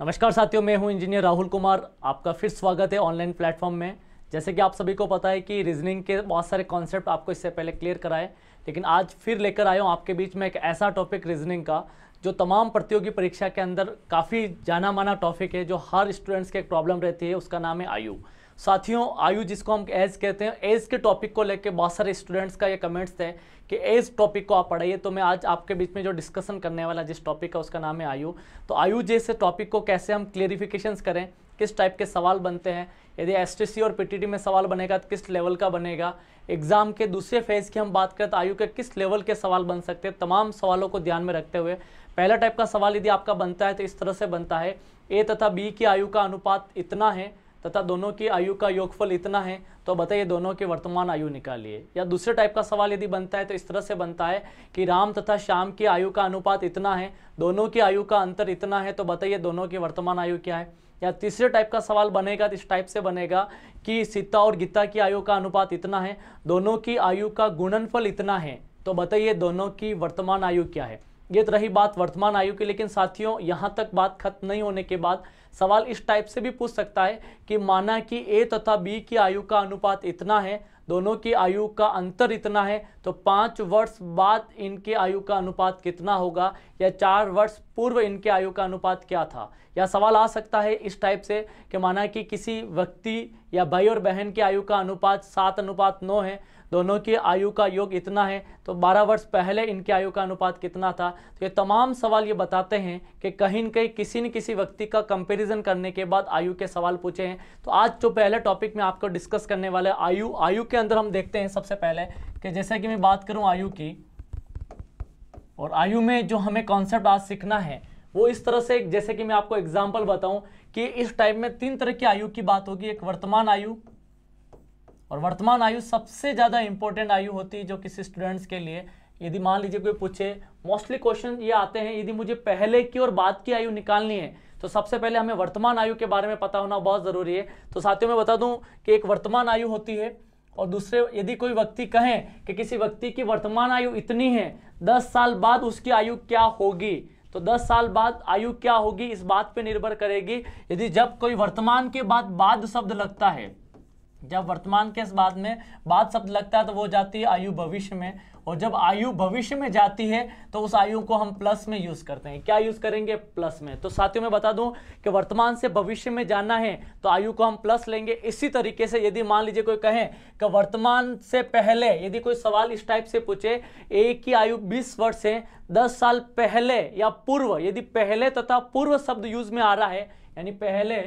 नमस्कार साथियों, मैं हूं इंजीनियर राहुल कुमार। आपका फिर स्वागत है ऑनलाइन प्लेटफॉर्म में। जैसे कि आप सभी को पता है कि रीजनिंग के बहुत सारे कॉन्सेप्ट आपको इससे पहले क्लियर कराए, लेकिन आज फिर लेकर आया हूं आपके बीच में एक ऐसा टॉपिक रीजनिंग का जो तमाम प्रतियोगी परीक्षा के अंदर काफ़ी जाना माना टॉपिक है, जो हर स्टूडेंट्स की एक प्रॉब्लम रहती है। उसका नाम है आयु। साथियों, आयु जिसको हम एज कहते हैं, एज के टॉपिक को लेकर बहुत सारे स्टूडेंट्स का ये कमेंट्स थे कि एज टॉपिक को आप पढ़ाइए। तो मैं आज आपके बीच में जो डिस्कशन करने वाला जिस टॉपिक का उसका नाम है आयु। तो आयु जैसे टॉपिक को कैसे हम क्लियरिफिकेशंस करें, किस टाइप के सवाल बनते हैं, यदि एसटीसी और पीटीटी में सवाल बनेगा तो किस लेवल का बनेगा, एग्जाम के दूसरे फेज की हम बात करें तो आयु के किस लेवल के सवाल बन सकते हैं, तमाम सवालों को ध्यान में रखते हुए पहला टाइप का सवाल यदि आपका बनता है तो इस तरह से बनता है, ए तथा बी की आयु का अनुपात इतना है तथा दोनों की आयु का योगफल इतना है, तो बताइए दोनों की वर्तमान आयु निकालिए। या दूसरे टाइप का सवाल यदि बनता है तो इस तरह से बनता है कि राम तथा श्याम की आयु का अनुपात इतना है, दोनों की आयु का अंतर इतना है, तो बताइए दोनों की वर्तमान आयु क्या है। या तीसरे टाइप का सवाल बनेगा तो इस टाइप से बनेगा कि सीता और गीता की आयु का अनुपात इतना है, दोनों की आयु का गुणनफल इतना है, तो बताइए दोनों की वर्तमान आयु क्या है। ये तो रही बात वर्तमान आयु की। लेकिन साथियों, यहाँ तक बात खत्म नहीं होने के बाद सवाल इस टाइप से भी पूछ सकता है कि माना कि ए तथा बी की आयु का अनुपात इतना है, दोनों की आयु का अंतर इतना है, तो 5 वर्ष बाद इनके आयु का अनुपात कितना होगा, या 4 वर्ष पूर्व इनके आयु का अनुपात क्या था। या सवाल आ सकता है इस टाइप से कि माना कि किसी व्यक्ति या भाई और बहन की आयु का अनुपात 7:9 है, दोनों की आयु का योग इतना है, तो 12 वर्ष पहले इनके आयु का अनुपात कितना था। तो ये तमाम सवाल ये बताते हैं कि कहीं न कहीं किसी न किसी व्यक्ति का कंपैरिजन करने के बाद आयु के सवाल पूछे हैं। तो आज जो पहले टॉपिक में आपको डिस्कस करने वाला है आयु। आयु के अंदर हम देखते हैं सबसे पहले कि जैसे कि मैं बात करूं आयु की, और आयु में जो हमें कॉन्सेप्ट आज सीखना है वो इस तरह से, जैसे कि मैं आपको एग्जाम्पल बताऊं कि इस टाइप में 3 तरह की आयु की बात होगी। एक वर्तमान आयु, और वर्तमान आयु सबसे ज़्यादा इंपॉर्टेंट आयु होती है जो किसी स्टूडेंट्स के लिए। यदि मान लीजिए कोई पूछे, मोस्टली क्वेश्चन ये आते हैं, यदि मुझे पहले की और बाद की आयु निकालनी है तो सबसे पहले हमें वर्तमान आयु के बारे में पता होना बहुत ज़रूरी है। तो साथियों मैं बता दूं कि एक वर्तमान आयु होती है, और दूसरे यदि कोई व्यक्ति कहें कि किसी व्यक्ति की वर्तमान आयु इतनी है, 10 साल बाद उसकी आयु क्या होगी, तो 10 साल बाद आयु क्या होगी इस बात पे निर्भर करेगी। यदि जब कोई वर्तमान के बाद बाद शब्द लगता है, जब वर्तमान के बाद में बाद शब्द लगता है तो वो जाती है आयु भविष्य में, और जब आयु भविष्य में जाती है तो उस आयु को हम प्लस में यूज करते हैं। क्या यूज करेंगे? प्लस में। तो साथियों मैं बता दूं कि वर्तमान से भविष्य में जाना है तो आयु को हम प्लस लेंगे। इसी तरीके से यदि मान लीजिए कोई कहे कि वर्तमान से पहले, यदि कोई सवाल इस टाइप से पूछे, ए की आयु 20 वर्ष है, 10 साल पहले या पूर्व, यदि पहले तथा पूर्व शब्द यूज में आ रहा है, यानी पहले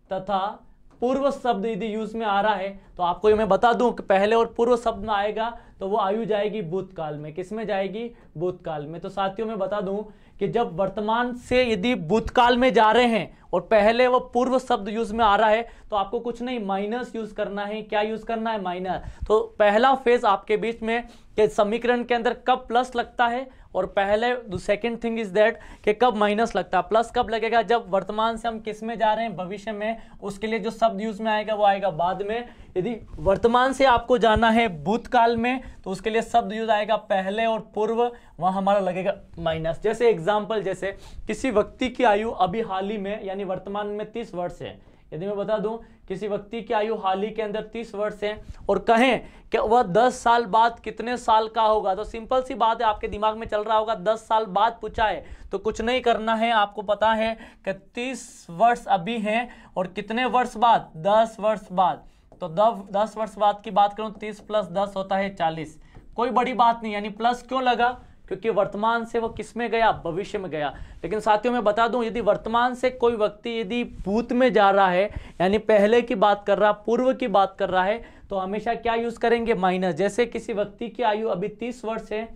तथा पूर्व शब्द यदि यूज में आ रहा है, तो आपको ये मैं बता दूं कि पहले और पूर्व शब्द में आएगा तो वो आयु जाएगी भूतकाल में। किस में जाएगी? भूतकाल में। तो साथियों मैं बता दूं कि जब वर्तमान से यदि भूतकाल में जा रहे हैं और पहले वो पूर्व शब्द यूज में आ रहा है तो आपको कुछ नहीं, माइनस यूज करना है। क्या यूज करना है? माइनस। तो पहला फेज आपके बीच में कि समीकरण के अंदर कब प्लस लगता है, और पहले सेकंड थिंग इज दैट कि कब माइनस लगता है। प्लस कब लगेगा? जब वर्तमान से हम किस में जा रहे हैं? भविष्य में। उसके लिए जो शब्द यूज में आएगा वो आएगा बाद में। यदि वर्तमान से आपको जाना है भूतकाल में तो उसके लिए शब्द यूज आएगा पहले और पूर्व, वहां हमारा लगेगा माइनस। जैसे एग्जाम्पल, जैसे किसी व्यक्ति की आयु अभी हाल ही में यानी वर्तमान में 30 वर्ष है। यदि मैं बता दूं किसी व्यक्ति की आयु हाल ही के अंदर 30 वर्ष है और कहें कि वह 10 साल बाद कितने साल का होगा, तो सिंपल सी बात है, आपके दिमाग में चल रहा होगा 10 साल बाद पूछा है तो कुछ नहीं करना है। आपको पता है कि 30 वर्ष अभी हैं और कितने वर्ष बाद? 10 वर्ष बाद। तो 10 वर्ष बाद की बात करूं, 30 + 10 होता है 40। कोई बड़ी बात नहीं। यानी प्लस क्यों लगा? क्योंकि वर्तमान से वो किस में गया? भविष्य में गया। लेकिन साथियों मैं बता दूं, यदि वर्तमान से कोई व्यक्ति यदि भूत में जा रहा है, यानी पहले की बात कर रहा, पूर्व की बात कर रहा है, तो हमेशा क्या यूज करेंगे? माइनस। जैसे किसी व्यक्ति की आयु अभी 30 वर्ष है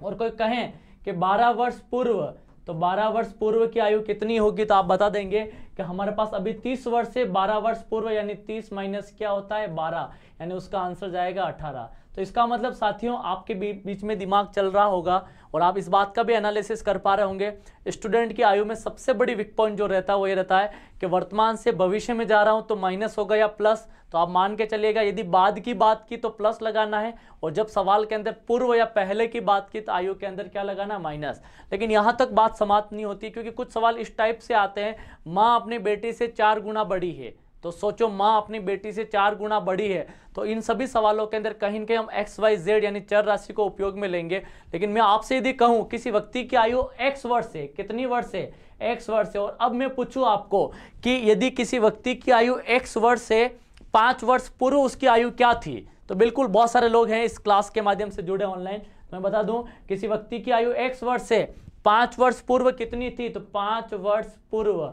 और कोई कहें कि 12 वर्ष पूर्व, तो 12 वर्ष पूर्व की आयु कितनी होगी, तो आप बता देंगे कि हमारे पास अभी 30 वर्ष से 12 वर्ष पूर्व यानी 30 माइनस क्या होता है? 12, यानी उसका आंसर जाएगा 18। तो इसका मतलब साथियों आपके बीच में दिमाग चल रहा होगा और आप इस बात का भी एनालिसिस कर पा रहे होंगे। स्टूडेंट की आयु में सबसे बड़ी वीक पॉइंट जो रहता है वो ये रहता है कि वर्तमान से भविष्य में जा रहा हूं तो माइनस होगा या प्लस, तो आप मान के चलिएगा यदि बाद की बात की तो प्लस लगाना है, और जब सवाल के अंदर पूर्व या पहले की बात की तो आयु के अंदर क्या लगाना, माइनस। लेकिन यहां तक बात समाप्त नहीं होती, क्योंकि कुछ सवाल इस टाइप से आते हैं, माँ अपनी बेटी से 4 गुना बड़ी है, तो सोचो माँ अपनी बेटी से 4 गुना बड़ी है, तो इन सभी सवालों के अंदर कहीं न कहीं हम एक्स वाई जेड यानी चर राशि को उपयोग में लेंगे। लेकिन मैं आपसे यदि कहूं किसी व्यक्ति की आयु x वर्ष है, कितनी वर्ष है, x वर्ष है, और अब मैं पूछूं आपको कि यदि किसी व्यक्ति की आयु x वर्ष है, 5 वर्ष पूर्व उसकी आयु क्या थी, तो बिल्कुल बहुत सारे लोग हैं इस क्लास के माध्यम से जुड़े ऑनलाइन, मैं बता दूं किसी व्यक्ति की आयु x वर्ष है, 5 वर्ष पूर्व कितनी थी, तो 5 वर्ष पूर्व,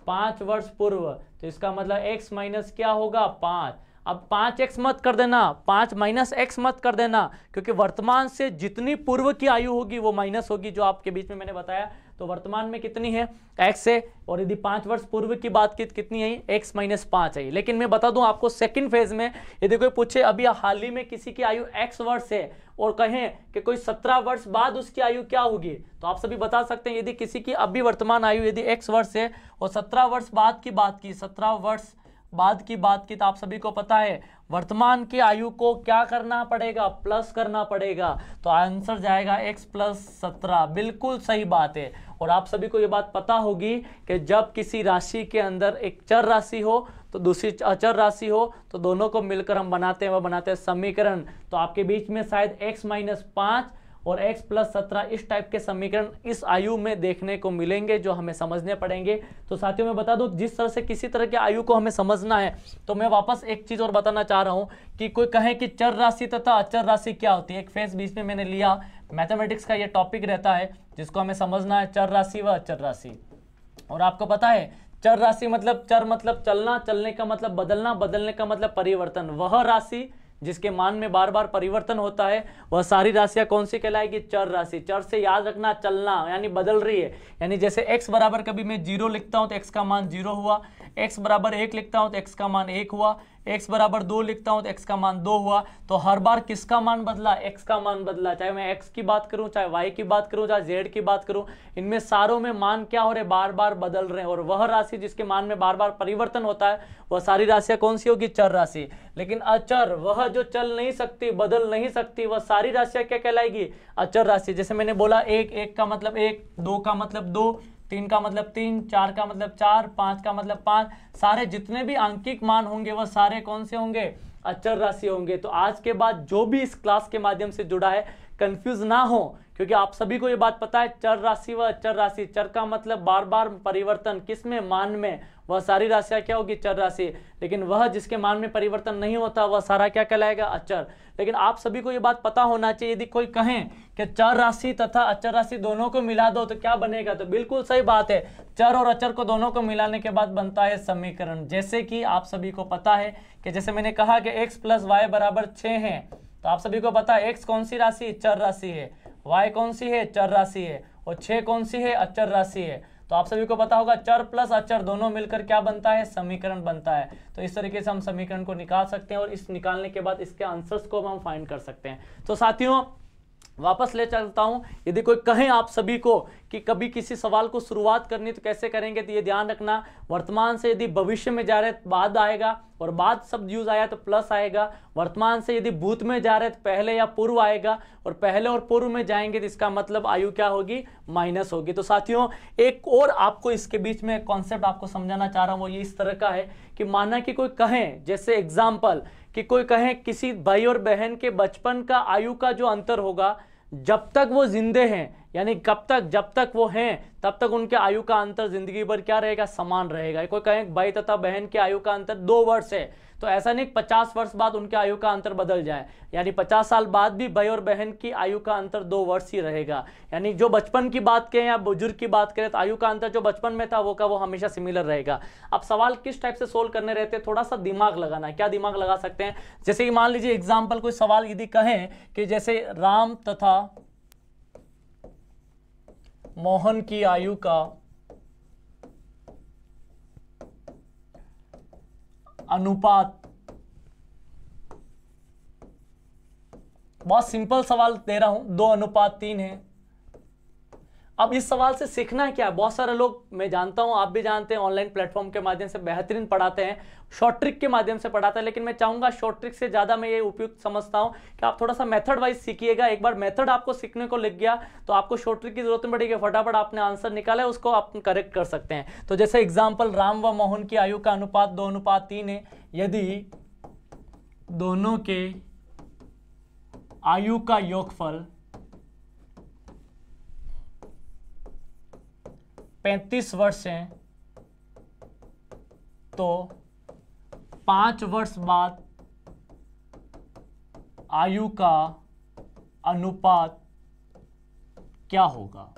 5 वर्ष पूर्व, तो इसका मतलब x माइनस क्या होगा, 5। अब 5x मत कर देना, 5 माइनस x मत कर देना, क्योंकि वर्तमान से जितनी पूर्व की आयु होगी वो माइनस होगी, जो आपके बीच में मैंने बताया। तो वर्तमान में कितनी है, x है, और यदि 5 वर्ष पूर्व की बात की कितनी है, x माइनस 5 है। लेकिन मैं बता दूं आपको सेकंड फेज में यदि कोई पूछे अभी हाल ही में किसी की आयु x वर्ष है और कहें कि कोई 17 वर्ष बाद उसकी आयु क्या होगी, तो आप सभी बता सकते हैं यदि किसी की अभी वर्तमान आयु यदि x वर्ष है और 17 वर्ष बाद की बात की, 17 वर्ष बाद की बात की, तो आप सभी को पता है वर्तमान की आयु को क्या करना पड़ेगा, प्लस करना पड़ेगा, तो आंसर जाएगा x प्लस 17। बिल्कुल सही बात है। और आप सभी को ये बात पता होगी कि जब किसी राशि के अंदर एक चर राशि हो तो दूसरी अचर राशि हो, तो दोनों को मिलकर हम बनाते हैं, वह बनाते हैं समीकरण। तो आपके बीच में शायद x माइनस 5 और x प्लस 17 इस टाइप के समीकरण इस आयु में देखने को मिलेंगे, जो हमें समझने पड़ेंगे। तो साथियों मैं बता दूं, जिस तरह से किसी तरह के आयु को हमें समझना है, तो मैं वापस एक चीज और बताना चाह रहा हूं कि कोई कहे कि चर राशि तथा अचर राशि क्या होती है। एक फेज बीच में मैंने लिया, मैथमेटिक्स का ये टॉपिक रहता है जिसको हमें समझना है, चर राशि व अचर राशि। और आपको पता है चर राशि मतलब, चर मतलब चलना, चलने का मतलब बदलना, बदलने का मतलब परिवर्तन। वह राशि जिसके मान में बार बार परिवर्तन होता है वह सारी राशियां कौन सी कहलाएगी, चर राशि। चर से याद रखना चलना, यानी बदल रही है। यानी जैसे x बराबर कभी मैं 0 लिखता हूं तो x का मान 0 हुआ, x बराबर 1 लिखता हूं तो x का मान 1 हुआ, x बराबर 2 लिखता हूं तो x का मान 2 हुआ। तो हर बार किसका मान बदला, x का मान बदला। चाहे मैं x की बात करूं, चाहे y की बात करूं, चाहे z की बात करूं, इनमें सारों में मान क्या हो रहे, बार बार बदल रहे हैं। और वह राशि जिसके मान में बार बार परिवर्तन होता है वह सारी राशियां कौन सी होगी, चर राशि। लेकिन अचर, वह जो चल नहीं सकती, बदल नहीं सकती, वह सारी राशियां क्या कहलाएगी, अचर राशि। जैसे मैंने बोला 1 का मतलब 1, 2 का मतलब 2, 3 का मतलब 3, 4 का मतलब 4, 5 का मतलब 5, सारे जितने भी आंकिक मान होंगे वह सारे कौन से होंगे, अचर राशि होंगे। तो आज के बाद जो भी इस क्लास के माध्यम से जुड़ा है कंफ्यूज ना हो, क्योंकि आप सभी को ये बात पता है चर राशि व अचर राशि। चर का मतलब बार बार परिवर्तन, किसमें, मान में, वह सारी राशियां क्या होगी, चर राशि। लेकिन वह जिसके मान में परिवर्तन नहीं होता वह सारा क्या कहलाएगा, अचर। लेकिन आप सभी को ये बात पता होना चाहिए, यदि कोई कहें कि चर राशि तथा अचर राशि दोनों को मिला दो तो क्या बनेगा, तो बिल्कुल सही बात है, चर और अचर को दोनों को मिलाने के बाद बनता है समीकरण। जैसे कि आप सभी को पता है कि जैसे मैंने कहा कि x प्लस वाई बराबर 6 है, तो आप सभी को पता है x कौन सी राशि, चर राशि है, y कौन सी है, चर राशि है, और 6 कौन सी है, अचर राशि है। तो आप सभी को पता होगा चर प्लस अचर दोनों मिलकर क्या बनता है, समीकरण बनता है। तो इस तरीके से हम समीकरण को निकाल सकते हैं और इस निकालने के बाद इसके आंसर्स को हम फाइंड कर सकते हैं। तो साथियों वापस ले चलता हूं, यदि कोई कहे आप सभी को कि कभी किसी सवाल को शुरुआत करनी तो कैसे करेंगे, तो ये ध्यान रखना, वर्तमान से यदि भविष्य में जा रहे तो बाद आएगा, और बाद शब्द यूज आया तो प्लस आएगा। वर्तमान से यदि भूत में जा रहे तो पहले या पूर्व आएगा, और पहले और पूर्व में जाएंगे तो इसका मतलब आयु क्या होगी, माइनस होगी। तो साथियों एक और आपको इसके बीच में कॉन्सेप्ट आपको समझाना चाह रहा हूं, वो ये इस तरह का है कि माना कि कोई कहे, जैसे एग्जाम्पल कि कोई कहे किसी भाई और बहन के बचपन का आयु का जो अंतर होगा जब तक वो जिंदे हैं, यानी कब तक, जब तक वो हैं तब तक उनके आयु का अंतर जिंदगी भर क्या रहेगा, समान रहेगा। कोई कहे भाई तथा बहन के आयु का अंतर 2 वर्ष है, तो ऐसा नहीं 50 वर्ष बाद उनके आयु का अंतर बदल जाए, यानी 50 साल बाद भी भाई और बहन की आयु का अंतर 2 वर्ष ही रहेगा। यानी जो बचपन की बात करें या बुजुर्ग की बात करें तो आयु का अंतर जो बचपन में था वो का वो हमेशा सिमिलर रहेगा। अब सवाल किस टाइप से सोल्व करने रहते हैं, थोड़ा सा दिमाग लगाना। क्या दिमाग लगा सकते हैं, जैसे कि मान लीजिए एग्जाम्पल कोई सवाल यदि कहें कि जैसे राम तथा मोहन की आयु का अनुपात, बहुत सिंपल सवाल दे रहा हूं, 2:3 है, अब इस सवाल से सीखना क्या है, बहुत सारे लोग, मैं जानता हूं आप भी जानते हैं, ऑनलाइन प्लेटफॉर्म के माध्यम से बेहतरीन पढ़ाते हैं, शॉर्ट ट्रिक के माध्यम से पढ़ाते हैं, लेकिन मैं चाहूंगा शॉर्ट ट्रिक से ज़्यादा मैं ये उपयुक्त समझता हूं कि आप थोड़ा सा मेथड वाइज सीखिएगा। एक बार मेथड आपको सीखने को लग गया तो आपको शॉर्ट ट्रिक की जरूरत नहीं पड़ेगी, फटाफट आपने आंसर निकाला है उसको आप करेक्ट कर सकते हैं। तो जैसे एग्जाम्पल, राम व मोहन की आयु का अनुपात 2:3 है। यदि दोनों के आयु का योगफल 35 वर्ष है तो 5 वर्ष बाद आयु का अनुपात क्या होगा।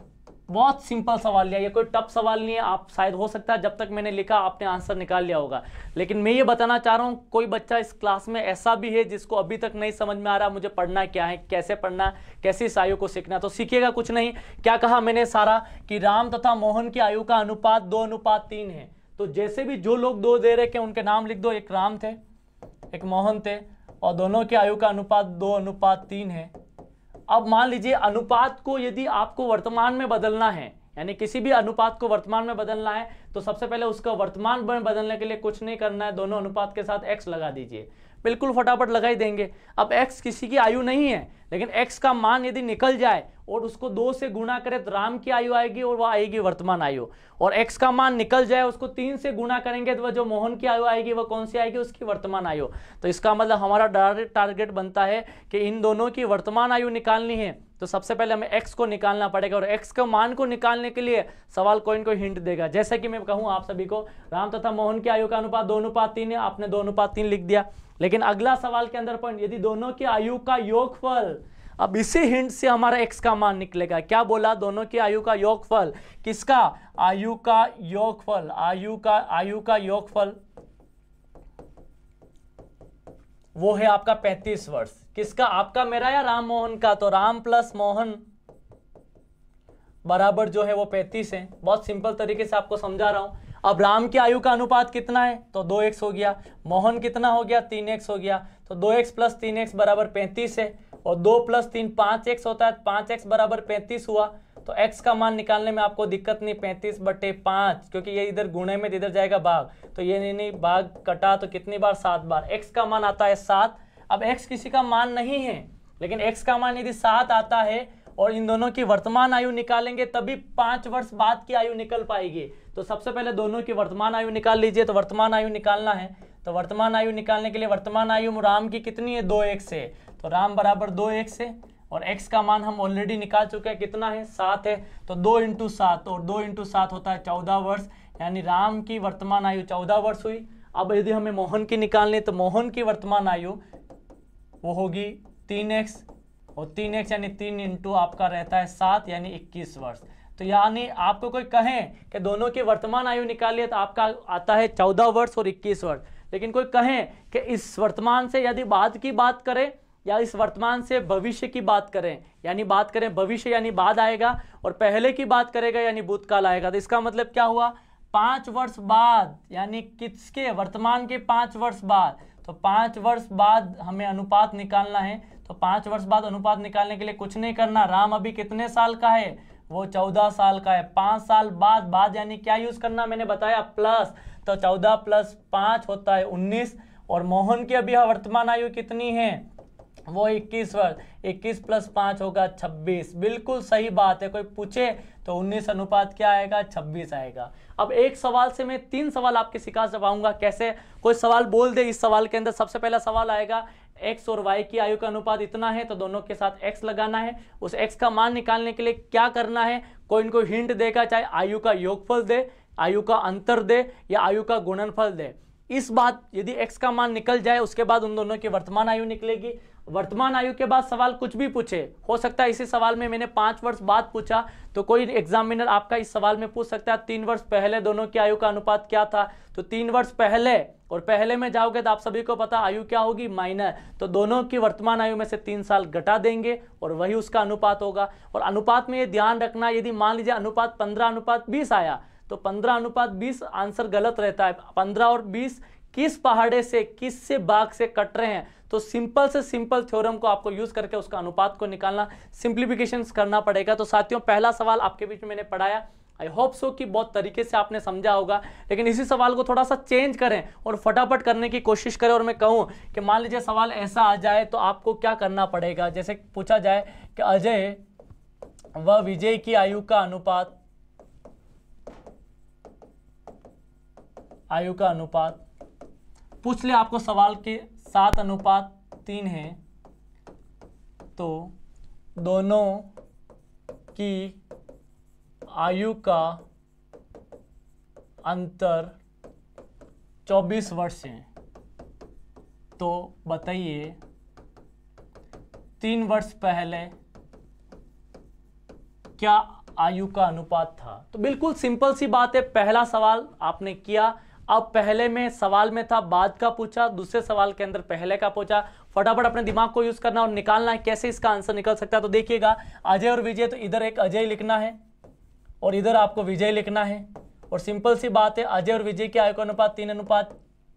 बहुत सिंपल सवाल है, ये कोई टफ सवाल नहीं है। आप शायद हो सकता है जब तक मैंने लिखा आपने आंसर निकाल लिया होगा, लेकिन मैं ये बताना चाह रहा हूँ कोई बच्चा इस क्लास में ऐसा भी है जिसको अभी तक नहीं समझ में आ रहा मुझे पढ़ना क्या है, कैसे पढ़ना, कैसे इस आयु को सीखना। तो सीखिएगा कुछ नहीं, क्या कहा मैंने सारा कि राम तथा मोहन की आयु का अनुपात 2:3 है। तो जैसे भी जो लोग 2 दे रहे हैं उनके नाम लिख दो, एक राम थे एक मोहन थे और दोनों की आयु का अनुपात 2:3 है। अब मान लीजिए अनुपात को यदि आपको वर्तमान में बदलना है, यानी किसी भी अनुपात को वर्तमान में बदलना है, तो सबसे पहले उसका वर्तमान में बदलने के लिए कुछ नहीं करना है, दोनों अनुपात के साथ x लगा दीजिए, बिल्कुल फटाफट लगा ही देंगे। अब x किसी की आयु नहीं है, लेकिन x का मान यदि निकल जाए और उसको 2 से गुणा करें तो राम की आयु आएगी और वह आएगी वर्तमान आयु, और x का मान निकल जाए उसको 3 से गुणा करेंगे तो वह जो मोहन की आयु आएगी वह कौन सी आएगी, उसकी वर्तमान आयु। तो इसका मतलब हमारा डायरेक्ट टारगेट बनता है कि इन दोनों की वर्तमान आयु निकालनी है। तो सबसे पहले हमें x को निकालना पड़ेगा, और x का मान को निकालने के लिए सवाल कोई न कोई हिंट देगा। जैसे कि मैं कहूँ आप सभी को राम तथा मोहन की आयु का अनुपात 2:3 है, आपने 2:3 लिख दिया, लेकिन अगला सवाल के अंदर पॉइंट, यदि दोनों की आयु का योगफल, अब इसी हिंट से हमारा x का मान निकलेगा। क्या बोला, दोनों की आयु का योगफल, किसका, आयु का योगफल, आयु का योगफल वो है आपका 35 वर्ष। किसका, आपका, मेरा या राम मोहन का? तो राम प्लस मोहन बराबर जो है वो 35 है। बहुत सिंपल तरीके से आपको समझा रहा हूं। अब राम की आयु का अनुपात कितना है, तो 2x हो गया, मोहन कितना हो गया, 3x हो गया, तो 2x प्लस 3x बराबर 35 है, और 2 प्लस 3 5x होता है, 5x बराबर 35 हुआ। तो x का मान निकालने में आपको दिक्कत नहीं, 35/5, क्योंकि ये इधर गुणे में इधर जाएगा भाग, तो ये नहीं भाग कटा तो कितनी बार, 7 बार, x का मान आता है 7। अब x किसी का मान नहीं है, लेकिन x का मान यदि 7 आता है और इन दोनों की वर्तमान आयु निकालेंगे तभी 5 वर्ष बाद की आयु निकल पाएगी। तो सबसे पहले दोनों की वर्तमान आयु निकाल लीजिए। तो वर्तमान आयु निकालना है, तो वर्तमान आयु निकालने के लिए वर्तमान आयु राम की कितनी है, 2x है, तो राम बराबर 2x है, और x का मान हम ऑलरेडी निकाल चुके हैं, कितना है, 7 है, तो 2 × 7, और 2 × 7 होता है 14 वर्ष, यानी राम की वर्तमान आयु 14 वर्ष हुई। अब यदि हमें मोहन की निकालनी है तो मोहन की वर्तमान आयु वो होगी 3x, और 3x यानी 3 × आपका रहता है 7, यानी 21 वर्ष। तो यानी आपको कोई कहे कि दोनों की वर्तमान आयु निकालिए तो आपका आता है 14 वर्ष और 21 वर्ष, लेकिन कोई कहे कि इस वर्तमान से यदि बाद की बात करें या इस वर्तमान से भविष्य की बात करें, यानी बात करें भविष्य यानी बाद आएगा, और पहले की बात करेगा यानी भूतकाल आएगा, तो इसका मतलब क्या हुआ, 5 वर्ष बाद, यानी किसके, वर्तमान के 5 वर्ष बाद। तो 5 वर्ष बाद हमें अनुपात निकालना है, तो 5 वर्ष बाद अनुपात निकालने के लिए कुछ नहीं करना। राम अभी कितने साल का है, वो 14 साल का है। 5 साल बाद यानी क्या यूज करना, मैंने बताया प्लस, तो 14 + 5 होता है 19, और मोहन की अभी वर्तमान आयु कितनी है, वो 21 वर्ष, 21 + 5 होगा 26। बिल्कुल सही बात है, कोई पूछे तो 19 अनुपात क्या आएगा, 26 आएगा। अब एक सवाल से मैं 3 सवाल आपके सिखा पाऊंगा। कैसे, कोई सवाल बोल दे, इस सवाल के अंदर सबसे पहला सवाल आएगा x और y की आयु का अनुपात इतना है, तो दोनों के साथ x लगाना है। उस x का मान निकालने के लिए क्या करना है, कोई इनको हिंट देगा, चाहे आयु का योगफल दे, आयु का अंतर दे, या आयु का गुणनफल दे। इस बात यदि x का मान निकल जाए उसके बाद उन दोनों की वर्तमान आयु निकलेगी। वर्तमान आयु के बाद सवाल कुछ भी पूछे, हो सकता है इसी सवाल में मैंने 5 वर्ष बाद पूछा, तो कोई एग्जामिनर आपका इस सवाल में पूछ सकता है 3 वर्ष पहले दोनों की आयु का अनुपात क्या था, तो 3 वर्ष पहले, और पहले में जाओगे तो आप सभी को पता आयु क्या होगी, माइनर, तो दोनों की वर्तमान आयु में से 3 साल घटा देंगे और वही उसका अनुपात होगा। और अनुपात में ये ध्यान रखना, यदि मान लीजिए अनुपात 15:20 आया तो 15:20 आंसर गलत रहता है। 15 और 20 किस पहाड़े से किस से बाग से कट रहे हैं, तो सिंपल से सिंपल थ्योरम को आपको यूज करके उसका अनुपात को निकालना, सिंप्लीफिकेशन करना पड़ेगा। तो साथियों पहला सवाल आपके बीच में मैंने पढ़ाया, आई होप सो कि बहुत तरीके से आपने समझा होगा, लेकिन इसी सवाल को थोड़ा सा चेंज करें और फटाफट करने की कोशिश करें। और मैं कहूं कि मान लीजिए सवाल ऐसा आ जाए तो आपको क्या करना पड़ेगा, जैसे पूछा जाए कि अजय व विजय की आयु का अनुपात, आयु का अनुपात पूछ ले आपको सवाल के 7:3 है, तो दोनों की आयु का अंतर 24 वर्ष है। तो बताइए 3 वर्ष पहले क्या आयु का अनुपात था। तो बिल्कुल सिंपल सी बात है, पहला सवाल आपने किया, अब पहले में सवाल में था बाद का पूछा, दूसरे सवाल के अंदर पहले का पूछा। फटाफट अपने दिमाग को यूज करना और निकालना है कैसे इसका आंसर निकल सकता है। तो देखिएगा अजय और विजय, तो इधर एक अजय लिखना है और इधर आपको विजय लिखना है, और सिंपल सी बात है अजय और विजय की आयु का अनुपात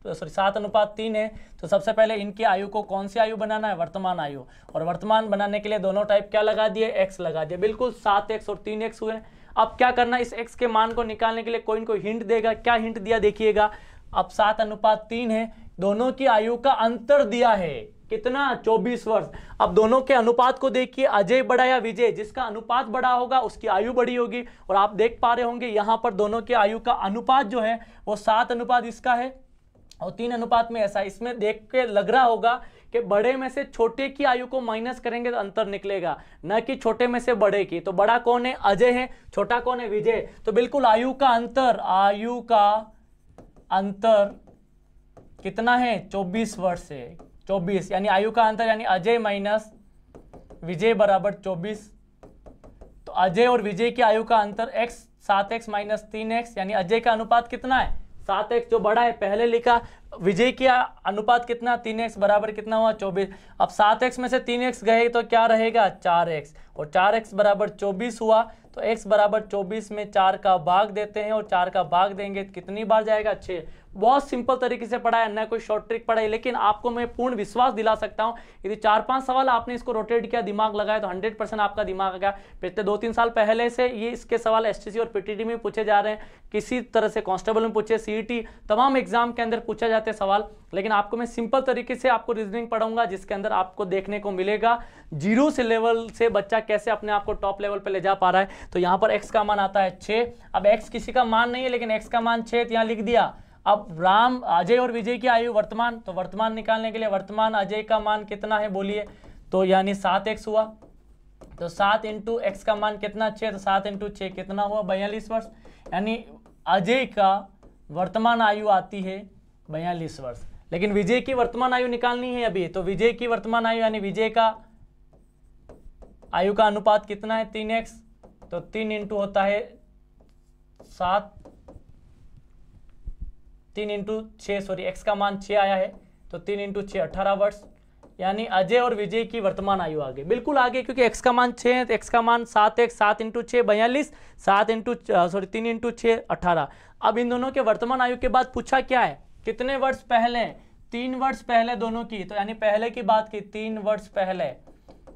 7:3 है। तो सबसे पहले इनकी आयु को कौन सी आयु बनाना है, वर्तमान आयु, और वर्तमान बनाने के लिए दोनों टाइप क्या लगा दिए, एक्स लगा दिए। बिल्कुल 7x और 3x हुए। अब क्या करना, इस x के मान को निकालने के लिए कोई न कोई हिंट देगा। क्या हिंट दिया देखिएगा, अब 7:3 है, दोनों की आयु का अंतर दिया है कितना, 24 वर्ष। अब दोनों के अनुपात को देखिए, अजय बड़ा या विजय, जिसका अनुपात बड़ा होगा उसकी आयु बड़ी होगी। और आप देख पा रहे होंगे यहाँ पर दोनों के आयु का अनुपात जो है वो 7 अनुपात इसका है और 3 अनुपात में ऐसा। इसमें देख के लग रहा होगा कि बड़े में से छोटे की आयु को माइनस करेंगे तो अंतर निकलेगा, न कि छोटे में से बड़े की। तो बड़ा कौन है, अजय है, छोटा कौन है, विजय। तो बिल्कुल आयु का अंतर कितना है, 24 वर्ष है। 24 यानी आयु का अंतर यानी अजय माइनस विजय बराबर 24। तो अजय और विजय की आयु का अंतर x 7x माइनस 3x, यानी अजय का अनुपात कितना है 7x जो बड़ा है पहले लिखा, विजय की अनुपात कितना 3x बराबर कितना हुआ 24। अब 7x में से 3x गए तो क्या रहेगा 4x, और 4x बराबर 24 हुआ। तो x बराबर 24 में 4 का भाग देते हैं और 4 का भाग देंगे तो कितनी बार जाएगा 6। बहुत सिंपल तरीके से पढ़ाया, ना कोई शॉर्ट ट्रिक पढ़ाई, लेकिन आपको मैं पूर्ण विश्वास दिला सकता हूं यदि 4-5 सवाल आपने इसको रोटेट किया, दिमाग लगाया तो 100% आपका दिमाग आ गया। पिछले 2-3 साल पहले से ये इसके सवाल एसटीसी और पीटीटी में पूछे जा रहे हैं, किसी तरह से कांस्टेबल में पूछे, सीईटी तमाम एग्जाम के अंदर पूछे जाते हैं सवाल। लेकिन आपको मैं सिंपल तरीके से आपको रीजनिंग पढ़ाऊंगा जिसके अंदर आपको देखने को मिलेगा जीरो से लेवल से बच्चा कैसे अपने आप को टॉप लेवल पे ले जा पा रहा है। तो यहाँ पर x का मान आता है 6। अब x किसी का मान नहीं है लेकिन x का मान 6 यहाँ लिख दिया। अब राम अजय और विजय की आयु वर्तमान, तो वर्तमान निकालने के लिए वर्तमान अजय का मान कितना है बोलिए, तो यानी 7x हुआ। तो 7 इंटू एक्स का मान कितना 6, तो 7 इंटू 6 कितना हुआ 42 वर्ष। यानी अजय का वर्तमान आयु आती है 42 वर्ष। लेकिन विजय की वर्तमान आयु निकालनी है अभी, तो विजय की वर्तमान आयु यानी विजय का आयु का अनुपात कितना है 3x, तो 3 इंटू होता है 7, 3 इंटू 6 सॉरी x का मान 6 आया है, तो 3 इंटू 6 18 वर्ष। यानी अजय और विजय की वर्तमान आयु आगे, बिल्कुल आगे, क्योंकि x का मान 6 है तो x का मान 7x, 7 इंटू 6 42, 3 इंटू 6 18। अब इन दोनों के वर्तमान आयु के बाद पूछा क्या है, कितने वर्ष पहले, 3 वर्ष पहले दोनों की। तो यानी पहले की बात की 3 वर्ष पहले,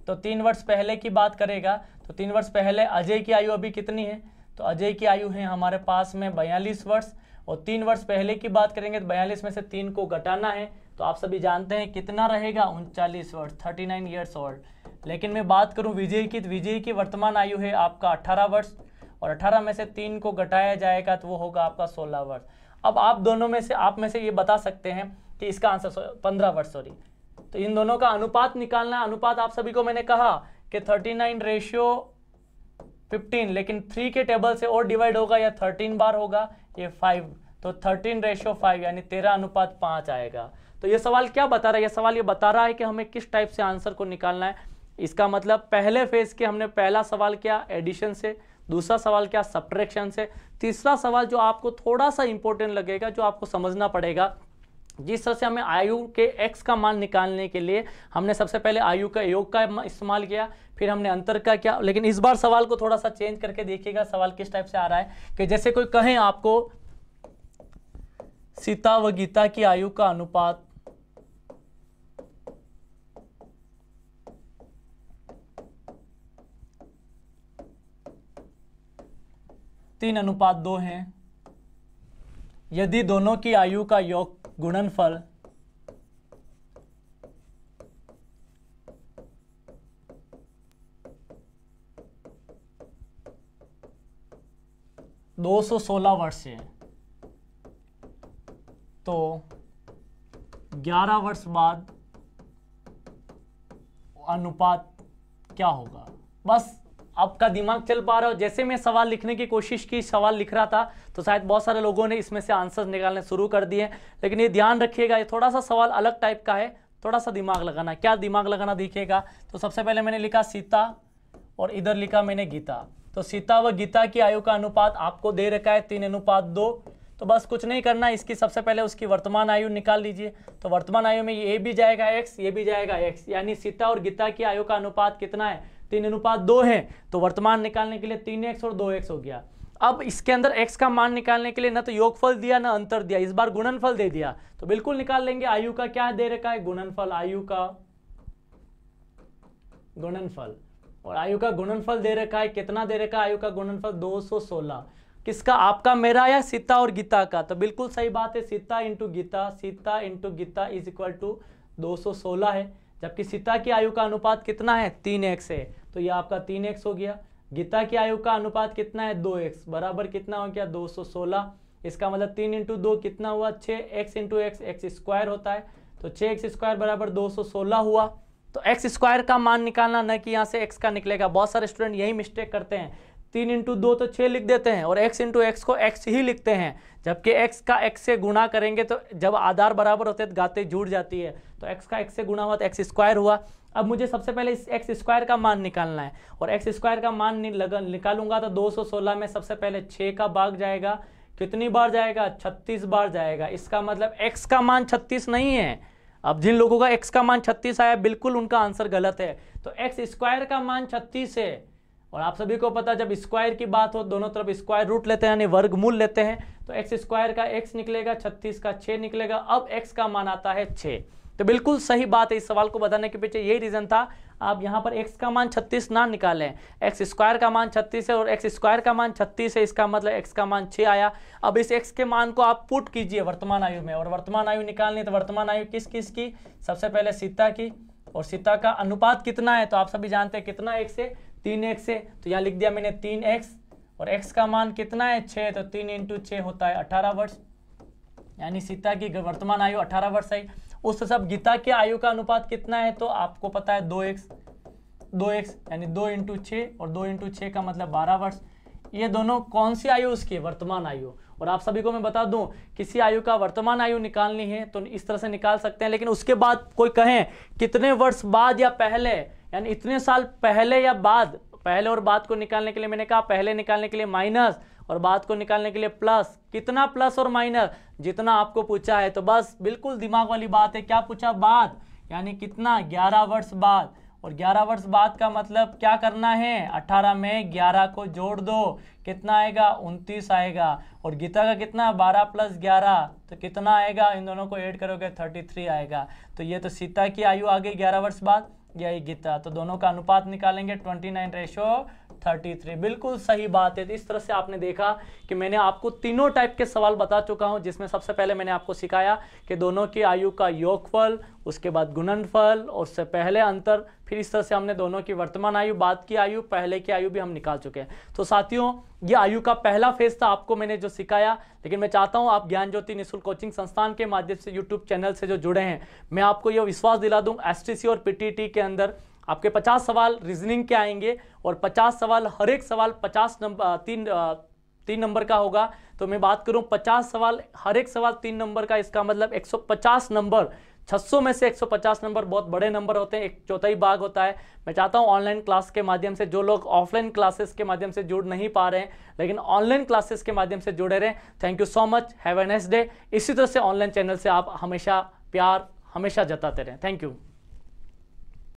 तो 3 वर्ष पहले की बात करेगा तो 3 वर्ष पहले अजय की आयु अभी कितनी है, तो अजय की आयु है हमारे पास में 42 वर्ष। और 3 वर्ष पहले की बात करेंगे तो 42 में से 3 को घटाना है, तो आप सभी जानते हैं कितना रहेगा 39 वर्ष, 39 ईयर्स ओल्ड। लेकिन मैं बात करूं विजय की, तो विजय की वर्तमान आयु है आपका 18 वर्ष, और 18 में से 3 को घटाया जाएगा तो वो होगा आपका 16 वर्ष। अब आप दोनों में से, आप में से ये बता सकते हैं कि इसका आंसर 15 वर्ष सॉरी। तो इन दोनों का अनुपात निकालना, अनुपात आप सभी को मैंने कहा कि 39:15, लेकिन 3 के टेबल से और डिवाइड होगा या 13 बार होगा, ये 5, तो 13:5 यानी 13:5 आएगा। तो ये सवाल क्या बता रहा है, ये सवाल ये बता रहा है कि हमें किस टाइप से आंसर को निकालना है। इसका मतलब पहले फेज के हमने पहला सवाल किया एडिशन से, दूसरा सवाल क्या सब्ट्रैक्शन से, तीसरा सवाल जो आपको थोड़ा सा इंपॉर्टेंट लगेगा, जो आपको समझना पड़ेगा, जिस तरह से हमें आयु के x का मान निकालने के लिए हमने सबसे पहले आयु का योग का इस्तेमाल किया, फिर हमने अंतर का किया। लेकिन इस बार सवाल को थोड़ा सा चेंज करके देखिएगा, सवाल किस टाइप से आ रहा है कि जैसे कोई कहे आपको सीता व गीता की आयु का अनुपात 3:2 है। यदि दोनों की आयु का योग गुणनफल 216 वर्ष है तो 11 वर्ष बाद अनुपात क्या होगा। बस आपका दिमाग चल पा रहा हो। जैसे मैं सवाल लिखने की कोशिश की, सवाल लिख रहा था तो शायद बहुत सारे लोगों ने इसमें से आंसर्स निकालने शुरू कर दिए, लेकिन ये ध्यान रखिएगा, ये थोड़ा सा सवाल अलग टाइप का है, थोड़ा सा दिमाग लगाना। क्या दिमाग लगाना दिखेगा, तो सबसे पहले मैंने लिखा सीता और इधर लिखा मैंने गीता। तो सीता व गीता की आयु का अनुपात आपको दे रखा है 3:2। तो बस कुछ नहीं करना, इसकी सबसे पहले उसकी वर्तमान आयु निकाल लीजिए। तो वर्तमान आयु में ये भी जाएगा x, ये भी जाएगा x, यानी सीता और गीता की आयु का अनुपात कितना है, 3:2 है। तो वर्तमान निकालने के लिए 3x और 2x हो गया। अब इसके अंदर x का मान निकालने के लिए ना तो योगफल दिया ना अंतर दिया, इस बार गुणनफल दे दिया, तो बिल्कुल निकाल लेंगे। आयु का क्या दे रखा है, गुणनफल, आयु का गुणनफल, और आयु का गुणनफल दे रखा है, कितना दे रखा है आयु का गुणनफल, 216। किसका, आपका, मेरा या सीता और गीता का। तो बिल्कुल सही बात है, Sita into Gita, Sita into Gita is equal to 216 है। जबकि सीता की आयु का अनुपात कितना है, 3x है, तो ये आपका 3x हो गया। गीता की आयु का अनुपात कितना है, 2x, बराबर कितना हो गया, 216। इसका मतलब 3 × 2 कितना हुआ, 6x into x, x square होता है, तो 6x स्क्वायर बराबर 216 हुआ। तो x स्क्वायर का मान निकालना, न कि यहाँ से x का निकलेगा। बहुत सारे स्टूडेंट यही मिस्टेक करते हैं, 3 × 2 तो 6 लिख देते हैं और x इंटू x को x ही लिखते हैं, जबकि x का x से गुणा करेंगे तो जब आधार बराबर होते हैं तो गाते जुड़ जाती है। तो x का x से गुणा हुआ तो x स्क्वायर हुआ। अब मुझे सबसे पहले इस x स्क्वायर का मान निकालना है, और x स्क्वायर का मान निकालूंगा तो 216 में सबसे पहले 6 का भाग जाएगा, कितनी बार जाएगा, 36 बार जाएगा। इसका मतलब x का मान 36 नहीं है। अब जिन लोगों का x का मान 36 आया, बिल्कुल उनका आंसर गलत है। तो x स्क्वायर का मान 36 है, और आप सभी को पता जब स्क्वायर की बात हो दोनों तरफ स्क्वायर रूट लेते हैं यानी वर्गमूल लेते हैं, तो x स्क्वायर का x निकलेगा, 36 का 6 निकलेगा। अब x का मान आता है 6। तो बिल्कुल सही बात है, इस सवाल को बताने के पीछे यही रीजन था। आप यहाँ पर x का मान 36 ना निकालें, x स्क्वायर का मान 36 है और x स्क्वायर का मान 36 है, इसका मतलब x का मान 6 आया। अब इस x के मान को आप पुट कीजिए वर्तमान आयु में, और वर्तमान आयु निकालनी है तो वर्तमान आयु किस किस की, सबसे पहले सीता की, और सीता का अनुपात कितना है तो आप सभी जानते हैं कितना, x है, 3x है, तो यहाँ लिख दिया मैंने 3x, और x का मान कितना है, 6, तो 3 × 6 होता है 18 वर्ष, यानी सीता की वर्तमान आयु 18 वर्ष है। उस सब गीता की आयु का अनुपात कितना है तो आपको पता है 2x यानी 2 × 6, और 2 × 6 का मतलब 12 वर्ष। ये दोनों कौन सी आयु, उसकी वर्तमान आयु। और आप सभी को मैं बता दूं, किसी आयु का वर्तमान आयु निकालनी है तो इस तरह से निकाल सकते हैं, लेकिन उसके बाद कोई कहें कितने वर्ष बाद या पहले, यानी इतने साल पहले या बाद, पहले और बाद को निकालने के लिए मैंने कहा पहले निकालने के लिए माइनस और बाद को निकालने के लिए प्लस। कितना प्लस और माइनस, जितना आपको पूछा है। तो बस बिल्कुल दिमाग वाली बात है, क्या पूछा, बाद, यानी कितना, 11 वर्ष बाद। और 11 वर्ष बाद का मतलब क्या करना है, 18 में 11 को जोड़ दो, कितना आएगा, 29 आएगा। और गीता का कितना, 12 + 11, तो कितना आएगा, इन दोनों को ऐड करोगे 33 आएगा। तो ये तो सीता की आयु आ गई 11 वर्ष बाद, यही गीता। तो दोनों का अनुपात निकालेंगे 29:33। बिल्कुल सही बात है। तो इस तरह से आपने देखा कि मैंने आपको तीनों टाइप के सवाल बता चुका हूं, जिसमें सबसे पहले मैंने आपको सिखाया कि दोनों की आयु का योगफल, उसके बाद गुणनफल, और उससे पहले अंतर, फिर इस तरह से हमने दोनों की वर्तमान आयु, बाद की आयु, पहले की आयु भी हम निकाल चुके हैं। तो साथियों, ये आयु का पहला फेज था, आपको मैंने जो सिखाया। लेकिन मैं चाहता हूं आप ज्ञान ज्योति निःशुल्क कोचिंग संस्थान के माध्यम से यूट्यूब चैनल से जो जुड़े हैं, मैं आपको यह विश्वास दिला दूं, एसटीसी और पीटीटी के अंदर आपके 50 सवाल रीजनिंग के आएंगे, और 50 सवाल, हर एक सवाल 50 नंबर 3 नंबर का होगा। तो मैं बात करूं 50 सवाल, हर एक सवाल 3 नंबर का, इसका मतलब 150 नंबर, 600 में से 150 नंबर बहुत बड़े नंबर होते हैं, 1/4 भाग होता है। मैं चाहता हूं ऑनलाइन क्लास के माध्यम से, जो लोग ऑफलाइन क्लासेस के माध्यम से जुड़ नहीं पा रहे हैं लेकिन ऑनलाइन क्लासेस के माध्यम से जुड़े रहें। Thank you so much, have a nice day. इसी तरह से ऑनलाइन चैनल से आप हमेशा प्यार हमेशा जताते रहें। Thank you.